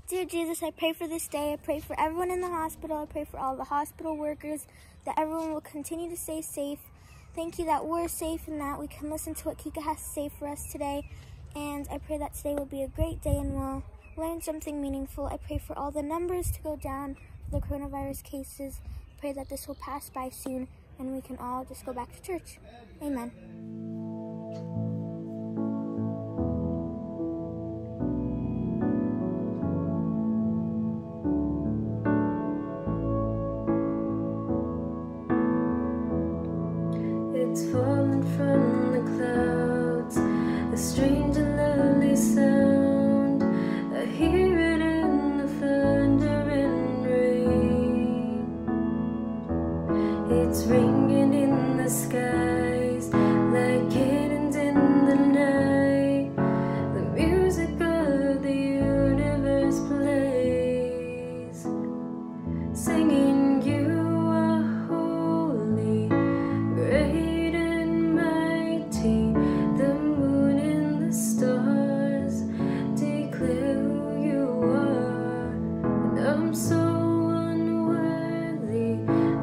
Dear Jesus, I pray for this day. I pray for everyone in the hospital. I pray for all the hospital workers, that everyone will continue to stay safe. Thank you that we're safe and that we can listen to what Kika has to say for us today. And I pray that today will be a great day and we'll learn something meaningful. I pray for all the numbers to go down for the coronavirus cases. I pray that this will pass by soon and we can all just go back to church. Amen. It's falling from the clouds, a strange and lovely sound. I hear it in the thunder and rain. It's ringing in the skies like kittens in the night. The music of the universe plays, singing you are holy, great and mighty. The moon and the stars declare who you are. And I'm so unworthy,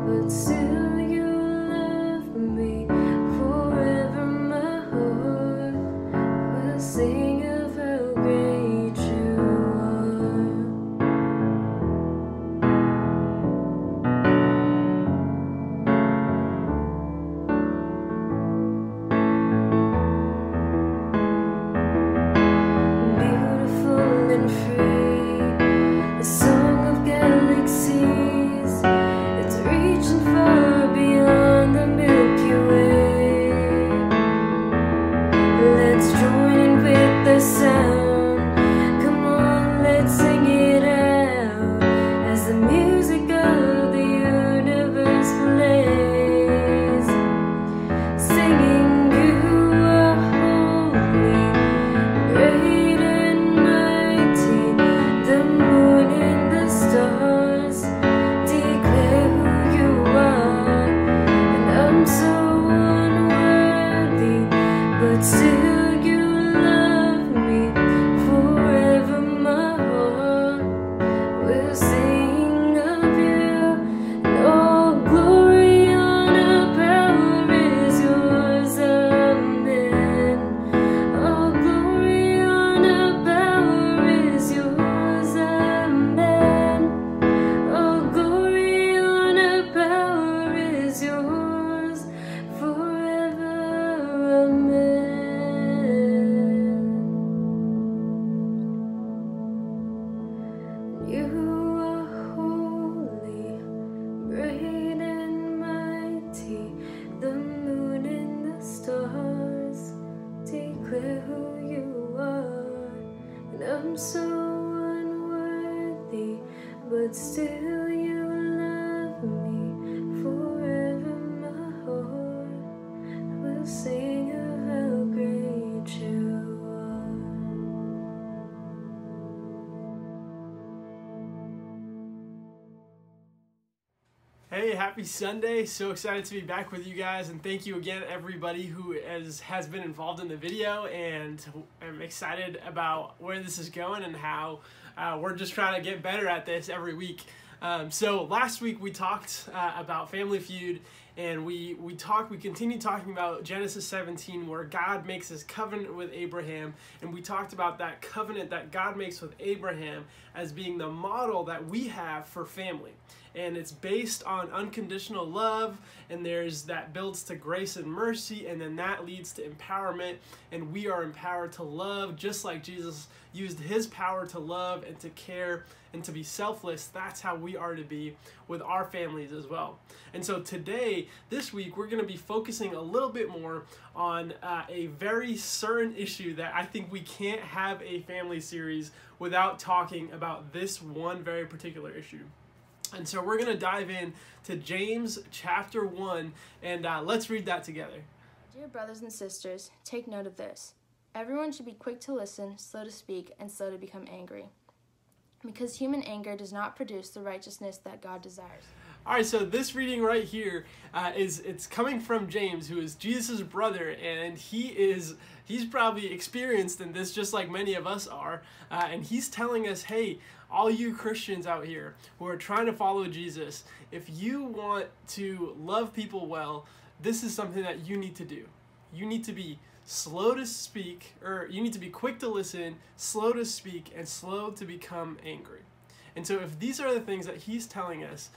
but still you love me. Forever my heart will sing of how great you are. Beautiful and free, a song of galaxies. It's reaching far beyond the Milky Way. Let's join in with the sound. Come on, let's sing it out as the music of the universe plays, singing you are holy, great and mighty. The moon and the stars declare who you are. And I'm so unworthy, but still you love me. Forever my heart will sing of you. And all glory, honor, power is yours. Amen. All glory, honor, power is yours. Amen. All glory, honor, power is yours forever. Amen. You are holy, great and mighty. The moon and the stars declare who you are. And I'm so unworthy, but still you love me. Forever my heart will sing of how great you are. Hey, happy Sunday. So excited to be back with you guys, and thank you again everybody who has been involved in the video, and I'm excited about where this is going and how we're just trying to get better at this every week. So last week we talked about Family Feud, and we continued talking about Genesis 17, where God makes his covenant with Abraham, and we talked about that covenant that God makes with Abraham as being the model that we have for family. And it's based on unconditional love, and that builds to grace and mercy, and then that leads to empowerment, and we are empowered to love just like Jesus used his power to love and to care and to be selfless. That's how we are to be with our families as well. And so today, this week, we're going to be focusing a little bit more on a very certain issue that I think we can't have a family series without talking about this one very particular issue. And so we're going to dive in to James chapter 1, and let's read that together. Dear brothers and sisters, take note of this. Everyone should be quick to listen, slow to speak, and slow to become angry, because human anger does not produce the righteousness that God desires. All right, so this reading right here it's coming from James, who is Jesus' brother, and he's probably experienced in this just like many of us are, and he's telling us, hey, all you Christians out here who are trying to follow Jesus, if you want to love people well, this is something that you need to do. You need to be slow to speak, or you need to be quick to listen, slow to speak, and slow to become angry. And so if these are the things that he's telling us,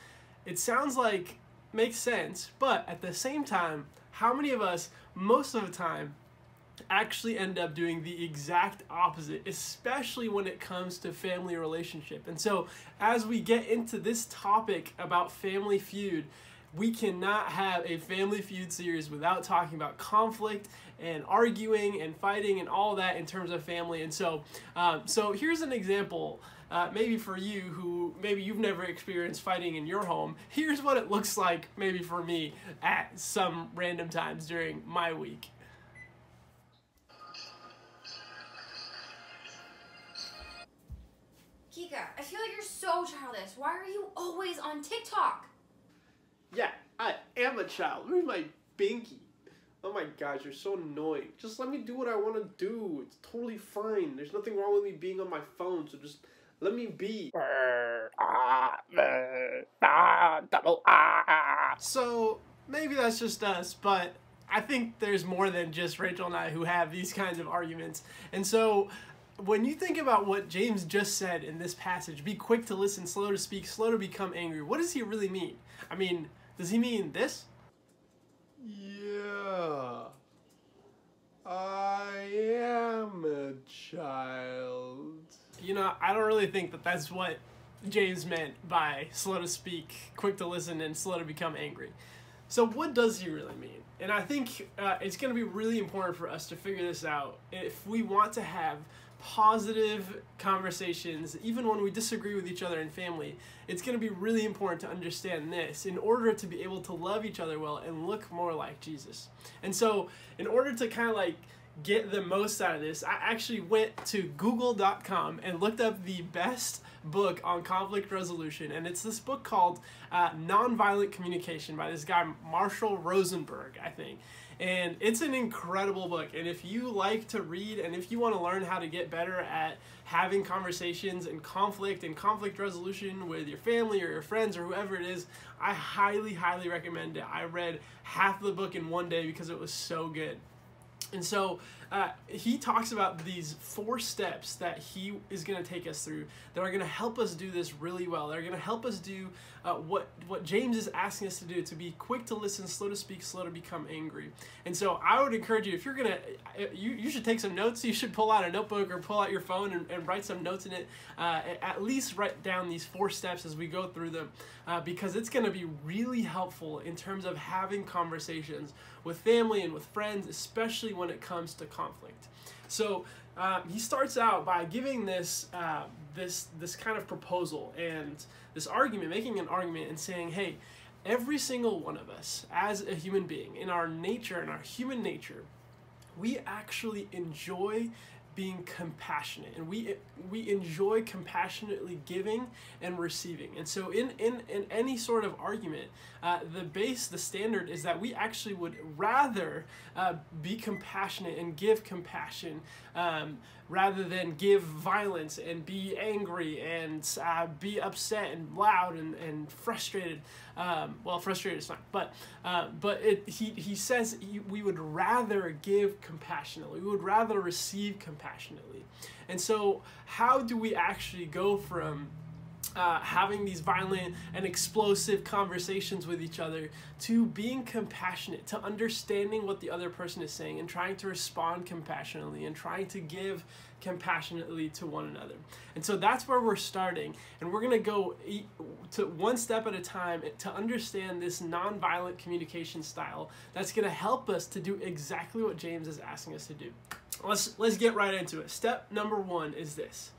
it sounds like makes sense, but at the same time, how many of us, most of the time, actually end up doing the exact opposite, especially when it comes to family relationship? And so as we get into this topic about Family Feud, we cannot have a Family Feud series without talking about conflict and arguing and fighting and all that in terms of family. And so so here's an example, maybe for you who maybe you've never experienced fighting in your home. Here's what it looks like maybe for me at some random times during my week. Kika, I feel like you're so childish. Why are you always on TikTok? Yeah, I am a child. Where's my binky? Oh my gosh, you're so annoying. Just let me do what I want to do. It's totally fine. There's nothing wrong with me being on my phone, so just let me be. So maybe that's just us, but I think there's more than just Rachel and I who have these kinds of arguments. And so when you think about what James just said in this passage, be quick to listen, slow to speak, slow to become angry, what does he really mean? I mean, does he mean this? Yeah, I am a child. You know, I don't really think that that's what James meant by slow to speak, quick to listen, and slow to become angry. So what does he really mean? And I think it's going to be really important for us to figure this out if we want to have positive conversations, even when we disagree with each other in family. It's going to be really important to understand this in order to be able to love each other well and look more like Jesus. And so in order to kind of like get the most out of this, I actually went to google.com and looked up the best book on conflict resolution, and it's this book called Nonviolent Communication by this guy Marshall Rosenberg, I think. And it's an incredible book, and if you like to read and if you want to learn how to get better at having conversations and conflict resolution with your family or your friends or whoever it is, I highly, highly recommend it. I read half the book in one day because it was so good. And so he talks about these 4 steps that he is going to take us through that are going to help us do this really well. They're going to help us do what James is asking us to do, to be quick to listen, slow to speak, slow to become angry. And so I would encourage you, if you're going to, you should take some notes. You should pull out a notebook or pull out your phone and write some notes in it. At least write down these 4 steps as we go through them, because it's going to be really helpful in terms of having conversations with family and with friends, especially when it comes to conflict. So he starts out by giving this this kind of proposal and this argument, making an argument and saying, hey, every single one of us as a human being, in our nature, in our human nature, we actually enjoy being compassionate, and we enjoy compassionately giving and receiving. And so in any sort of argument, the standard is that we actually would rather be compassionate and give compassion rather than give violence and be angry and be upset and loud and frustrated. Well, frustrated is not, but he says we would rather give compassionately. We would rather receive compassionately. And so how do we actually go from having these violent and explosive conversations with each other to being compassionate, to understanding what the other person is saying and trying to respond compassionately and trying to give compassionately to one another? And so that's where we're starting, and we're going to go to one step at a time to understand this nonviolent communication style that's going to help us to do exactly what James is asking us to do. Let's get right into it. Step number 1 is this.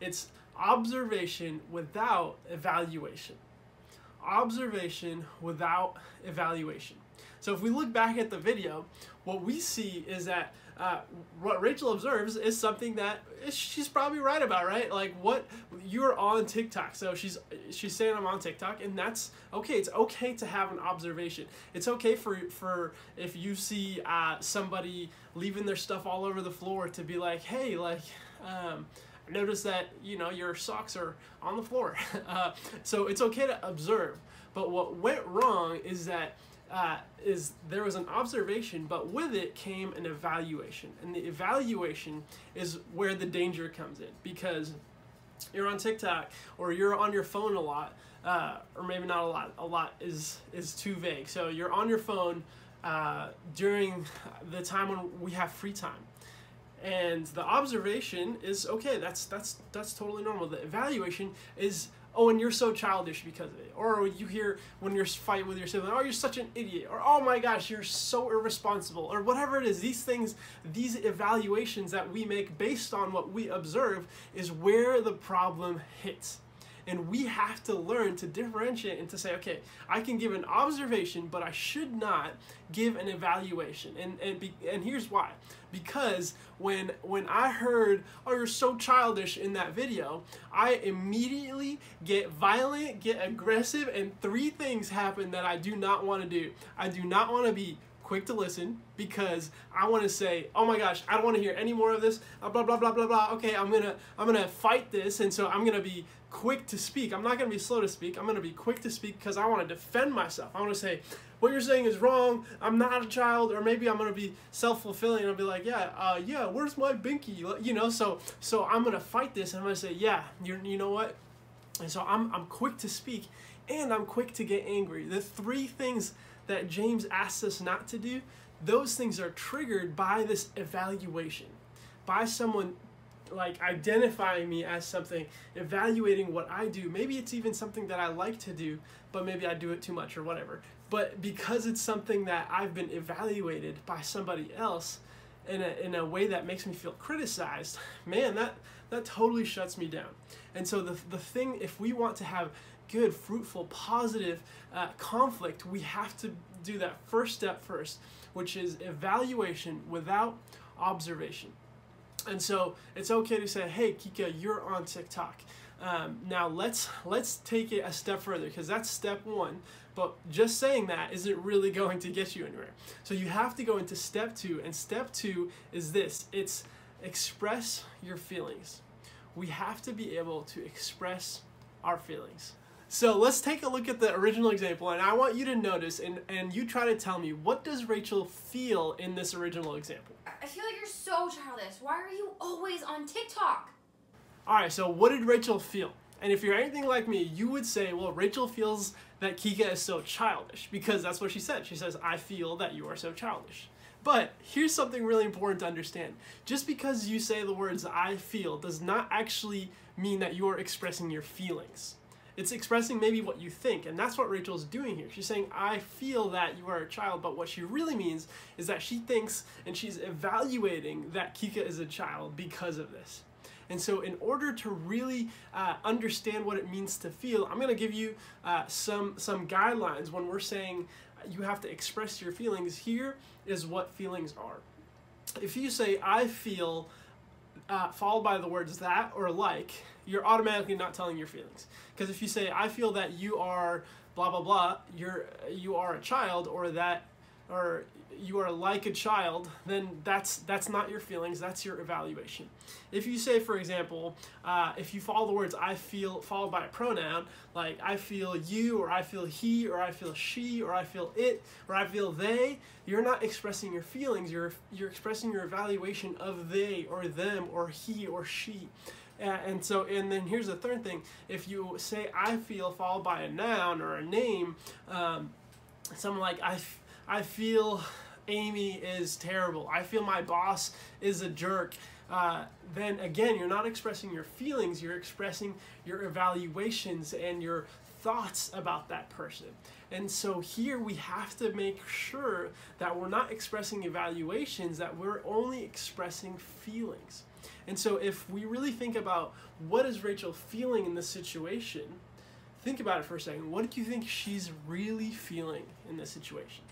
It's observation without evaluation. Observation without evaluation. So if we look back at the video, what we see is that what Rachel observes is something that she's probably right about, right? Like, what, you're on TikTok, so she's saying I'm on TikTok, and that's okay. It's okay to have an observation. It's okay for if you see somebody leaving their stuff all over the floor to be like, hey, like, I noticed that, you know, your socks are on the floor. So it's okay to observe. But what went wrong is that there was an observation, but with it came an evaluation. And the evaluation is where the danger comes in, because you're on TikTok or you're on your phone a lot, or maybe not a lot. A lot is too vague. So you're on your phone during the time when we have free time. And the observation is, okay, that's totally normal. The evaluation is, oh, and you're so childish because of it. Or you hear when you're fighting with your sibling, oh, you're such an idiot. Or, oh my gosh, you're so irresponsible. Or whatever it is, these things, these evaluations that we make based on what we observe is where the problem hits. And we have to learn to differentiate and to say, okay, I can give an observation, but I should not give an evaluation. And here's why. Because when I heard, oh, you're so childish in that video, I immediately get violent, get aggressive, and 3 things happen that I do not want to do. I do not want to be quick to listen, because I want to say, oh my gosh, I don't want to hear any more of this, blah, blah, blah, blah, blah. Okay, I'm gonna fight this, and so I'm gonna be quick to speak. I'm not gonna be slow to speak. I'm gonna be quick to speak because I want to defend myself. I want to say, what you're saying is wrong. I'm not a child. Or maybe I'm gonna be self-fulfilling and I'll be like, yeah, where's my binky? You know, so I'm gonna fight this, and I'm gonna say, yeah, you know what? And so I'm quick to speak, and I'm quick to get angry. The 3 things that James asks us not to do, those things are triggered by this evaluation, by someone like identifying me as something, evaluating what I do. Maybe it's even something that I like to do, but maybe I do it too much or whatever. But because it's something that I've been evaluated by somebody else in a way that makes me feel criticized, man, that totally shuts me down. And so the thing, if we want to have good, fruitful, positive conflict, we have to do that first step first, which is evaluation without observation. And so it's okay to say, hey, Kika, you're on TikTok. Now let's take it a step further, because that's step 1. But just saying that isn't really going to get you anywhere. So you have to go into step 2, and step 2 is this. It's express your feelings. We have to be able to express our feelings. So let's take a look at the original example, and I want you to notice and you try to tell me, what does Rachel feel in this original example? I feel like you're so childish. Why are you always on TikTok? Alright, so what did Rachel feel? And if you're anything like me, you would say, well, Rachel feels that Kika is so childish, because that's what she said. She says, I feel that you are so childish. But here's something really important to understand. Just because you say the words I feel does not actually mean that you're expressing your feelings. It's expressing maybe what you think, and that's what Rachel's doing here. She's saying, I feel that you are a child, but what she really means is that she thinks and she's evaluating that Kika is a child because of this. And so in order to really understand what it means to feel, I'm going to give you some guidelines when we're saying you have to express your feelings. Here is what feelings are. If you say, I feel, followed by the words that or like, you're automatically not telling your feelings. Because if you say, I feel that you are blah, blah, blah, you are a child, or you are like a child, then that's not your feelings, that's your evaluation. If you say, for example, if you follow the words I feel followed by a pronoun, like I feel you, or I feel he, or I feel she, or I feel it, or I feel they, you're not expressing your feelings, you're expressing your evaluation of they, or them, or he, or she. And then here's the third thing. If you say I feel followed by a noun or a name, something like I feel Amy is terrible, I feel my boss is a jerk, then again, you're not expressing your feelings, you're expressing your evaluations and your thoughts about that person. And so here we have to make sure that we're not expressing evaluations, that we're only expressing feelings. And so if we really think about what is Rachel feeling in this situation, think about it for a second. What do you think she's really feeling in this situation?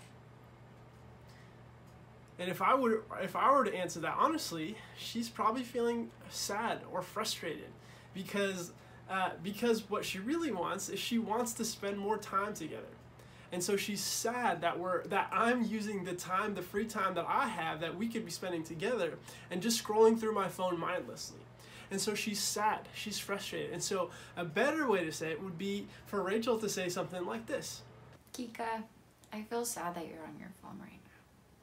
And if I were to answer that honestly, she's probably feeling sad or frustrated because what she really wants is she wants to spend more time together. And so she's sad that I'm using the time, the free time that I have that we could be spending together, and just scrolling through my phone mindlessly. And so she's sad, she's frustrated. And so a better way to say it would be for Rachel to say something like this. Kika, I feel sad that you're on your phone right now.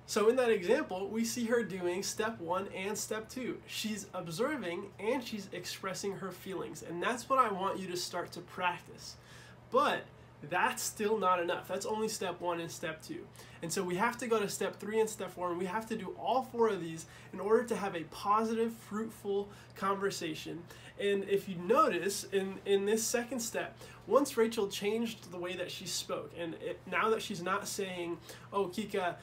So in that example, we see her doing step 1 and step 2. She's observing and she's expressing her feelings. And that's what I want you to start to practice. But that's still not enough. That's only step 1 and step 2. And so we have to go to step 3 and step 4, and we have to do all 4 of these in order to have a positive, fruitful conversation. And if you notice in this second step, once Rachel changed the way that she spoke, and now that she's not saying, oh, Kika,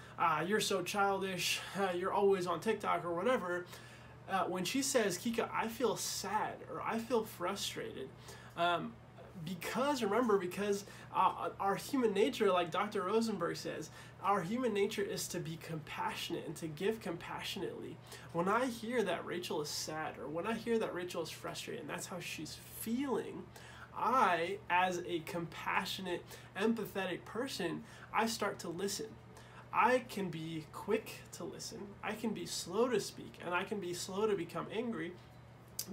you're so childish, you're always on TikTok or whatever, when she says, Kika, I feel sad or I feel frustrated, because our human nature, like Dr. Rosenberg says, our human nature is to be compassionate and to give compassionately. When I hear that Rachel is sad, or when I hear that Rachel is frustrated, and that's how she's feeling, I, as a compassionate, empathetic person, I start to listen. I can be quick to listen, I can be slow to speak, and I can be slow to become angry,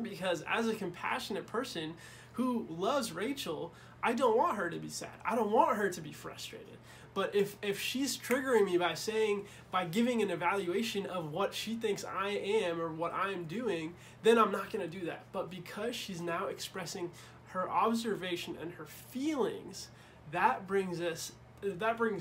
because as a compassionate person who loves Rachel, I don't want her to be sad. I don't want her to be frustrated. But if she's triggering me by giving an evaluation of what she thinks I am or what I'm doing, then I'm not going to do that. But because she's now expressing her observation and her feelings, that brings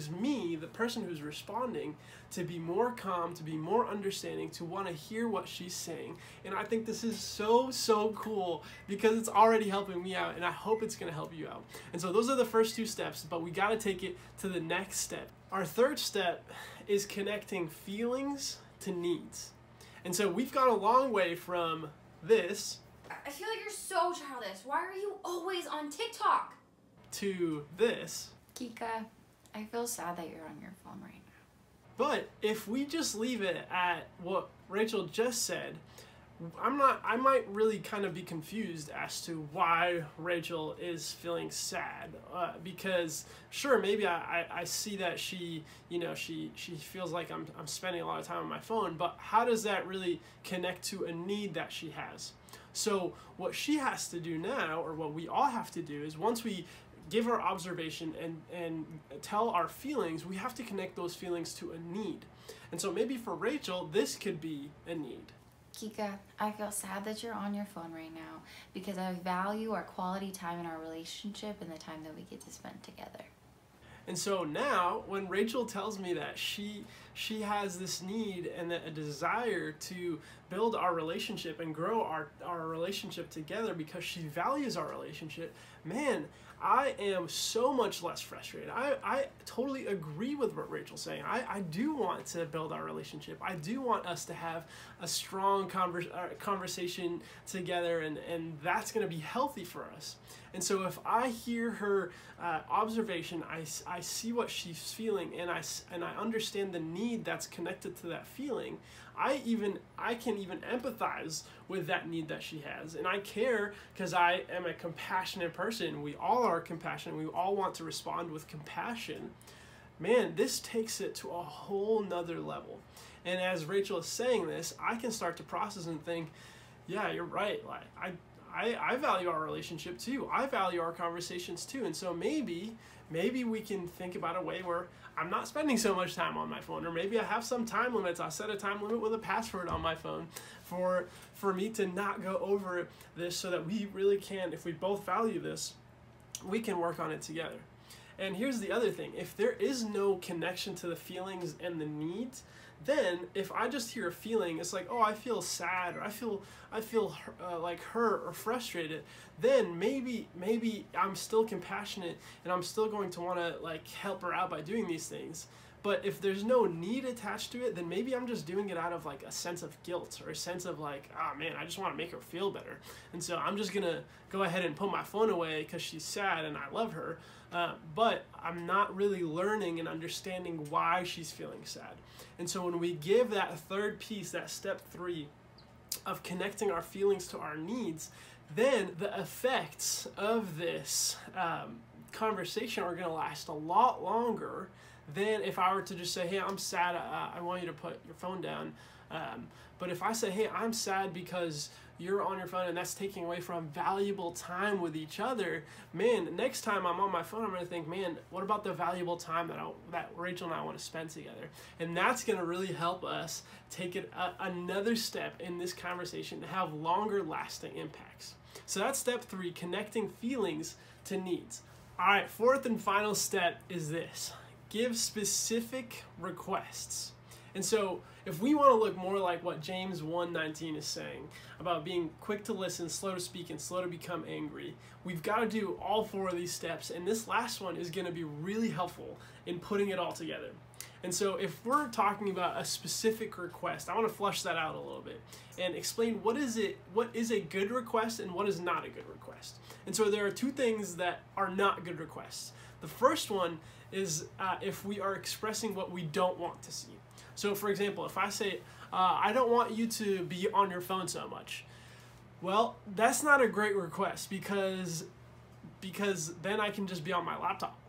me, the person who's responding, to be more calm, to be more understanding, to want to hear what she's saying. And I think this is so cool because it's already helping me out, and I hope it's going to help you out. And so those are the first 2 steps, but we got to take it to the next step. Our third step is connecting feelings to needs. And so we've gone a long way from this. I feel like you're so childish. Why are you always on TikTok? To this. Kika, I feel sad that you're on your phone right now. But if we just leave it at what Rachel just said, I might really kind of be confused as to why Rachel is feeling sad, because sure, maybe I see that she feels like I'm spending a lot of time on my phone, but how does that really connect to a need that she has? So what she has to do now, or what we all have to do, is once we give our observation and tell our feelings, we have to connect those feelings to a need. And so maybe for Rachel, this could be a need. Kika, I feel sad that you're on your phone right now because I value our quality time in our relationship and the time that we get to spend together. And so now, when Rachel tells me that she has this need and a desire to build our relationship and grow our relationship together because she values our relationship, man, I am so much less frustrated. I totally agree with what Rachel's saying. I do want to build our relationship. I do want us to have a strong conversation together, and that's going to be healthy for us. And so if I hear her observation, I see what she's feeling, and I understand the need that's connected to that feeling. I can even empathize with that need that she has, and I care because I am a compassionate person. We all are compassionate. We all want to respond with compassion. Man, this takes it to a whole nother level. And as Rachel is saying this, I can start to process and think, yeah, you're right. Like I value our relationship too. I value our conversations too. And so maybe we can think about a way where I'm not spending so much time on my phone, or maybe I have some time limits. I set a time limit with a password on my phone for me to not go over this, so that we really can, if we both value this, we can work on it together. And here's the other thing. If there is no connection to the feelings and the needs, then if I just hear a feeling, it's like, oh, I feel sad, or I feel like hurt or frustrated, then maybe I'm still compassionate and I'm still going to want to like help her out by doing these things. But if there's no need attached to it, then maybe I'm just doing it out of like a sense of guilt or a sense of like, oh man, I just want to make her feel better. And so I'm just gonna go ahead and put my phone away because she's sad and I love her. But I'm not really learning and understanding why she's feeling sad. And so when we give that third piece, that step 3 of connecting our feelings to our needs, then the effects of this conversation are going to last a lot longer than if I were to just say, hey, I'm sad, I want you to put your phone down. But if I say, hey, I'm sad because you're on your phone and that's taking away from valuable time with each other, man, next time I'm on my phone, I'm going to think, man, what about the valuable time that Rachel and I want to spend together? And that's going to really help us take it another step in this conversation to have longer lasting impacts. So that's step 3, connecting feelings to needs. All right, 4th and final step is this: give specific requests. And so if we want to look more like what James 1:19 is saying about being quick to listen, slow to speak, and slow to become angry, we've got to do all 4 of these steps. And this last one is going to be really helpful in putting it all together. And so if we're talking about a specific request, I want to flush that out a little bit and explain what is a good request and what is not a good request. And so there are 2 things that are not good requests. The first one is if we are expressing what we don't want to see. So for example, if I say, I don't want you to be on your phone so much. Well, that's not a great request because then I can just be on my laptop.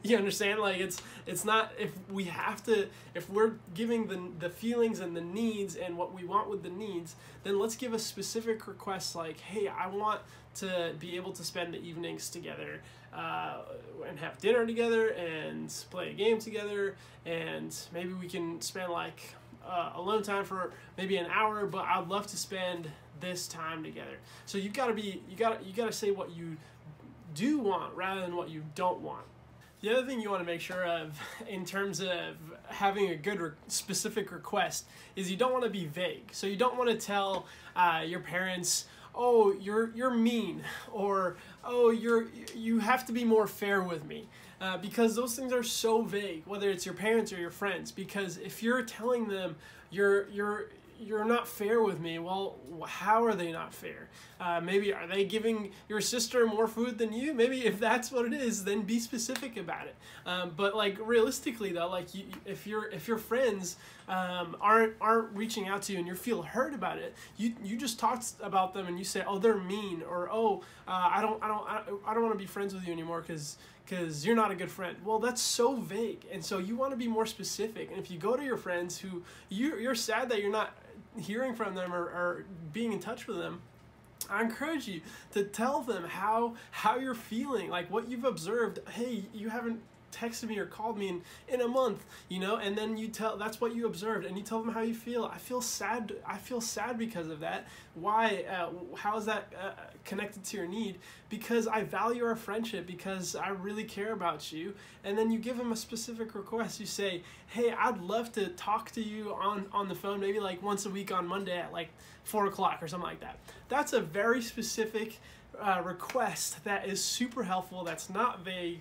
You understand? Like it's not, if we're giving the feelings and the needs and what we want with the needs, then let's give a specific request like, hey, I want to be able to spend the evenings together and have dinner together and play a game together, and maybe we can spend like alone time for maybe an hour, but I'd love to spend this time together. So you gotta say what you do want rather than what you don't want. The other thing you want to make sure of in terms of having a good specific request is you don't want to be vague. So you don't want to tell your parents, oh, you're mean, or oh, you have to be more fair with me, because those things are so vague, whether it's your parents or your friends. Because if you're telling them you're not fair with me, well, how are they not fair? Maybe are they giving your sister more food than you? Maybe if that's what it is, then be specific about it. But like realistically though, like if your friends aren't reaching out to you and you feel hurt about it, you just talk about them and you say, oh, they're mean, or oh, I don't want to be friends with you anymore because you're not a good friend. Well, that's so vague. And so you want to be more specific. And if you go to your friends who you're sad that you're not hearing from them or being in touch with them, I encourage you to tell them how you're feeling, like what you've observed. Hey, you haven't texted me or called me in a month, you know, and then you tell, that's what you observed, and you tell them how you feel. I feel sad because of that. Why? How is that connected to your need? Because I value our friendship, because I really care about you. And then you give them a specific request. You say, hey, I'd love to talk to you on the phone, maybe like once a week on Monday at like 4 o'clock or something like that. That's a very specific request that is super helpful, that's not vague,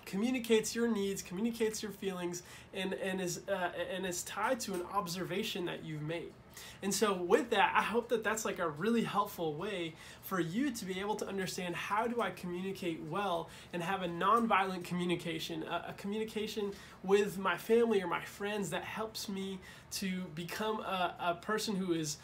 communicates your needs, communicates your feelings, and is tied to an observation that you've made. And so with that, I hope that that's like a really helpful way for you to be able to understand, how do I communicate well and have a nonviolent communication, a communication with my family or my friends that helps me to become a person who is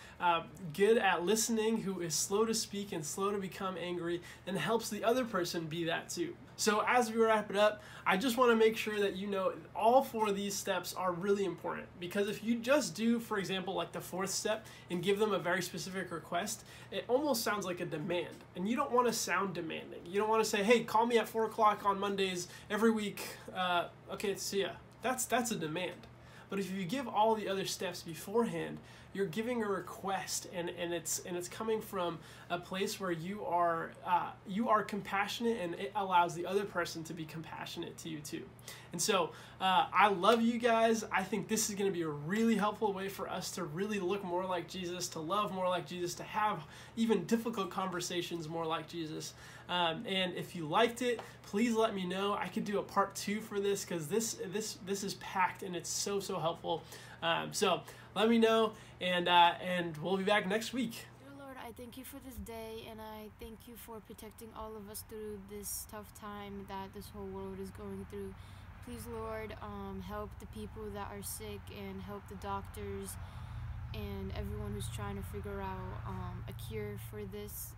good at listening, who is slow to speak and slow to become angry, and helps the other person be that too. So as we wrap it up, I just want to make sure that you know all 4 of these steps are really important, because if you just do, for example, like the 4th step and give them a very specific request, it almost sounds like a demand, and you don't want to sound demanding. You don't want to say, hey, call me at 4 o'clock on Mondays every week. Okay, see ya. That's a demand. But if you give all the other steps beforehand, you're giving a request, and it's coming from a place where you are compassionate, and it allows the other person to be compassionate to you too. And so I love you guys. I think this is going to be a really helpful way for us to really look more like Jesus, to love more like Jesus, to have even difficult conversations more like Jesus. And if you liked it, please let me know. I could do a part 2 for this, because this is packed and it's so helpful. So let me know, and we'll be back next week. Dear Lord, I thank you for this day, and I thank you for protecting all of us through this tough time that this whole world is going through. Please, Lord, help the people that are sick, and help the doctors and everyone who's trying to figure out a cure for this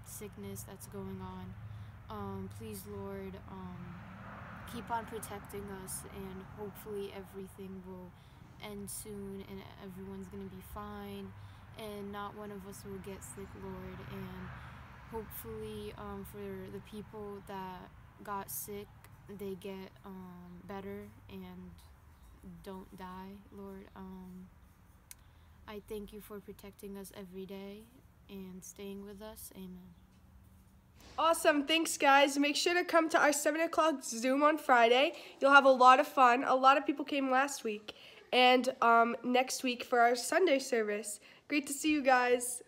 sickness that's going on. Please, Lord, keep on protecting us, and hopefully everything will end soon, and everyone's gonna be fine, and not one of us will get sick, Lord. And hopefully for the people that got sick, they get better and don't die, Lord. I thank you for protecting us every day and staying with us. Amen. Awesome. Thanks, guys. Make sure to come to our 7 o'clock Zoom on Friday. You'll have a lot of fun. A lot of people came last week. And next week for our Sunday service. Great to see you guys.